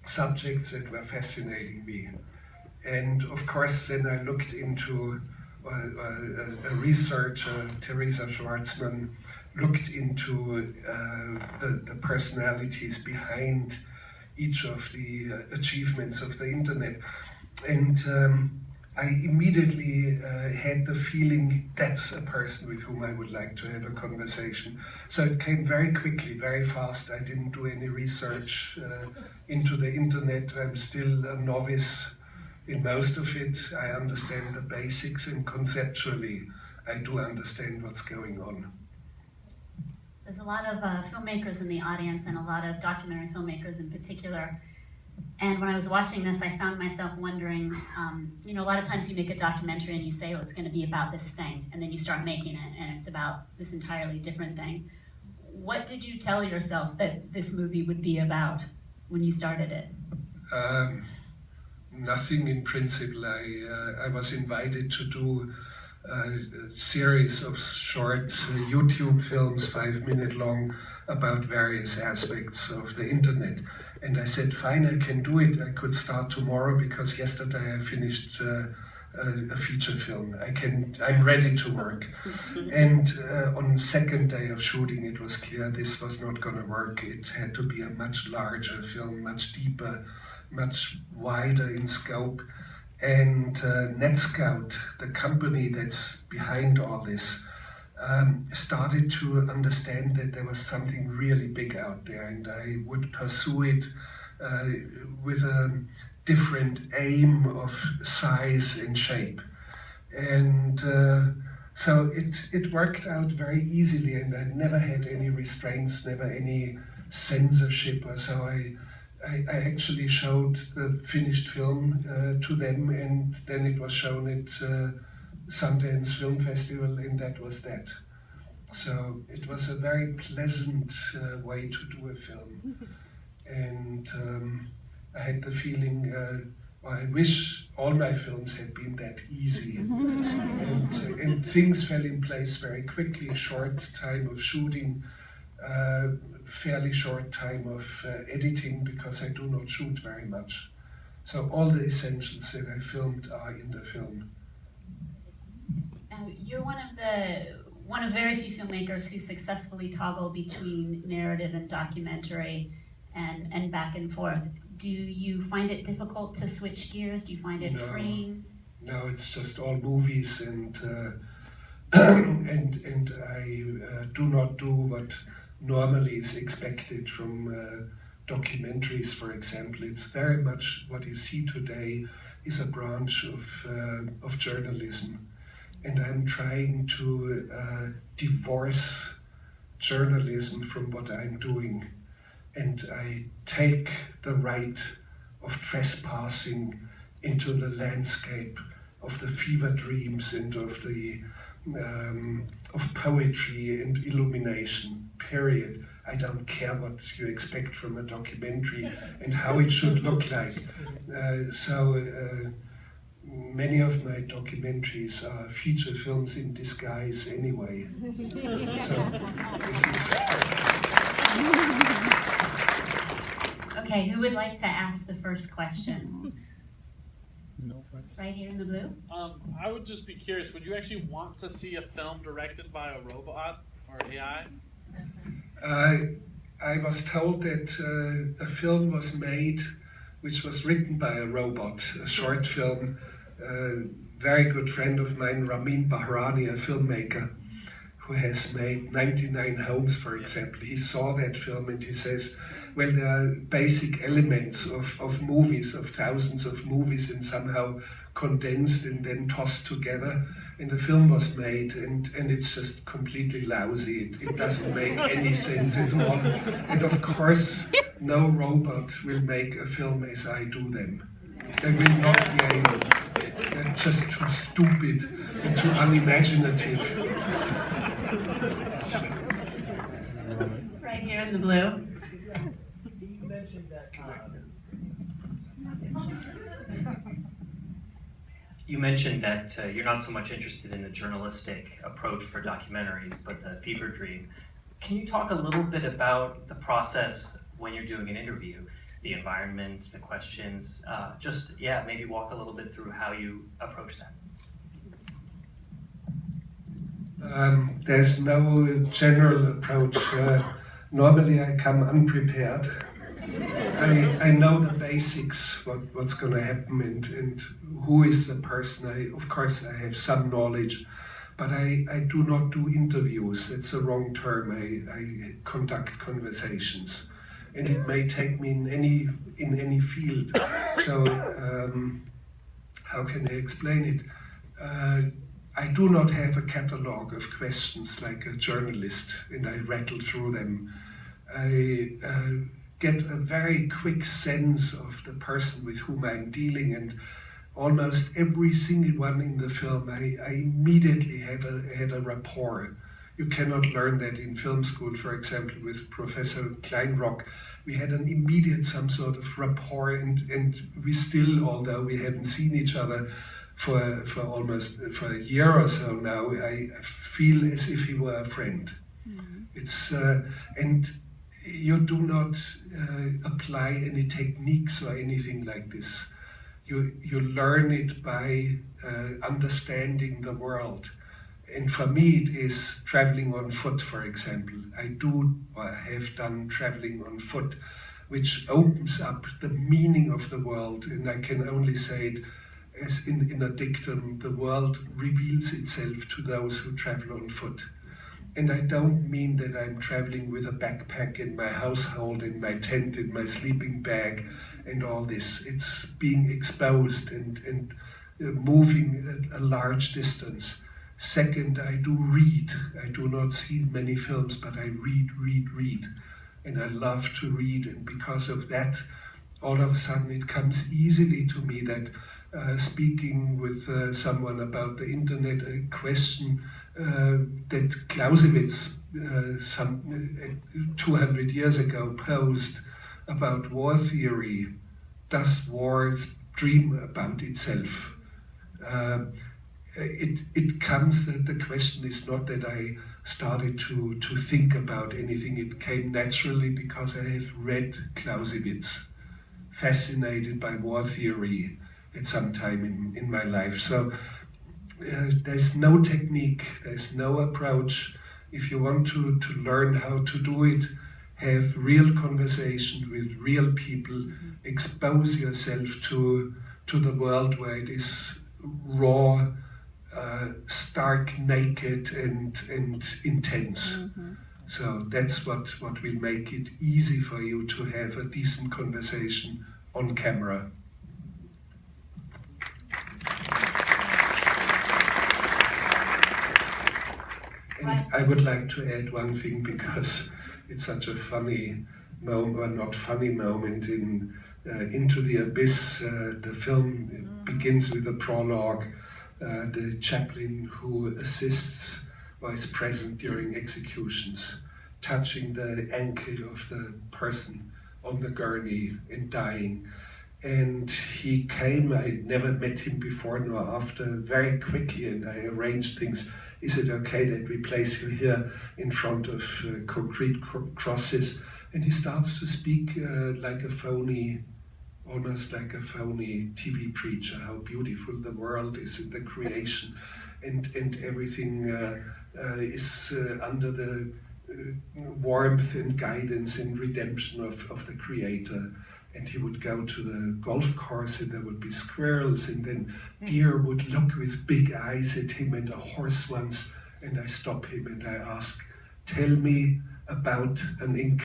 subjects that were fascinating me. And of course, then I looked into a researcher, Teresa Schwartzman, looked into the personalities behind each of the achievements of the internet. And I immediately had the feeling that's a person with whom I would like to have a conversation. So it came very quickly, very fast. I didn't do any research into the internet. I'm still a novice in most of it. I understand the basics, and conceptually I do understand what's going on. There's a lot of filmmakers in the audience, and a lot of documentary filmmakers in particular. And when I was watching this, I found myself wondering, you know, a lot of times you make a documentary and you say, oh, it's going to be about this thing, and then you start making it and it's about this entirely different thing. What did you tell yourself that this movie would be about when you started it? Nothing in principle. I was invited to do a series of short YouTube films, 5-minute long, about various aspects of the internet. And I said, fine, I can do it. I could start tomorrow because yesterday I finished a feature film. I'm ready to work. And on the second day of shooting, it was clear this was not going to work. It had to be a much larger film, much deeper, much wider in scope. And NetScout, the company that's behind all this, started to understand that there was something really big out there, and I would pursue it with a different aim of size and shape. And so it worked out very easily, and I never had any restraints, never any censorship or so. I actually showed the finished film to them, and then it was shown at Sundance Film Festival, and that was that. So it was a very pleasant way to do a film. And I had the feeling, I wish all my films had been that easy. And things fell in place very quickly. Short time of shooting, fairly short time of editing, because I do not shoot very much. So all the essentials that I filmed are in the film. You're one of very few filmmakers who successfully toggle between narrative and documentary and back and forth. Do you find it difficult to switch gears? Do you find it freeing? No, it's just all movies, and and I do not do what normally is expected from documentaries, for example. It's very much what you see today is a branch of journalism. And I'm trying to divorce journalism from what I'm doing. And I take the right of trespassing into the landscape of the fever dreams and of the of poetry and illumination, period. I don't care what you expect from a documentary and how it should look like. Many of my documentaries are feature films in disguise anyway. So this is... Okay, who would like to ask the first question? Right here in the blue. I would just be curious, would you actually want to see a film directed by a robot or AI? I was told that a film was made which was written by a robot, a short film. A very good friend of mine, Ramin Bahrani, a filmmaker, who has made 99 Homes, for example. He saw that film and he says, well, there are basic elements of movies, of thousands of movies, and somehow condensed and then tossed together. And the film was made, and it's just completely lousy. It doesn't make any sense at all. And of course, no robot will make a film as I do them. They will not be able. They're just too stupid and too unimaginative. Right here in the blue. You mentioned that you're not so much interested in the journalistic approach for documentaries, but the fever dream. Can you talk a little bit about the process when you're doing an interview? the environment, the questions. Maybe walk a little bit through how you approach that. There's no general approach. Normally I come unprepared. I know the basics, what's going to happen and who is the person. Of course I have some knowledge, but I do not do interviews. It's a wrong term. I conduct conversations, and it may take me in any field. So how can I explain it? I do not have a catalogue of questions like a journalist, and I rattle through them. I get a very quick sense of the person with whom I'm dealing, and almost every single one in the film, I immediately had a rapport. You cannot learn that in film school. For example, with Professor Kleinrock, we had an immediate some sort of rapport, and we still, although we haven't seen each other for almost a year or so now, I feel as if he were a friend. Mm-hmm. It's and you do not apply any techniques or anything like this. You learn it by understanding the world. And for me, it is traveling on foot, for example. I do or have done traveling on foot, which opens up the meaning of the world. And I can only say it as in a dictum: the world reveals itself to those who travel on foot. And I don't mean that I'm traveling with a backpack in my household, in my tent, in my sleeping bag, and all this. It's being exposed and moving a large distance. Second, I do read. I do not see many films, but I read. And I love to read. And because of that, all of a sudden it comes easily to me that speaking with someone about the internet, a question that Clausewitz some 200 years ago posed about war theory. Does war dream about itself? It comes that the question is not that I started to think about anything. It came naturally because I have read Clausewitz, fascinated by war theory at some time in my life. So there's no technique, there's no approach. If you want to learn how to do it, have real conversation with real people, expose yourself to the world where it is raw, stark, naked, and intense. Mm-hmm. So that's what will make it easy for you to have a decent conversation on camera. And I would like to add one thing, because it's such a funny moment, or not funny moment, in Into the Abyss. The film begins with a prologue. The chaplain who assists or is present during executions, touching the ankle of the person on the gurney and dying. And he came, I never met him before nor after, very quickly, and I arranged things. Is it okay that we place you here in front of concrete crosses? And he starts to speak like a phony, almost like a phony TV preacher, how beautiful the world is in the creation, and everything is under the warmth and guidance and redemption of the Creator. And he would go to the golf course, and there would be squirrels, and then deer would look with big eyes at him, and a horse once. And I stop him and I ask, tell me about an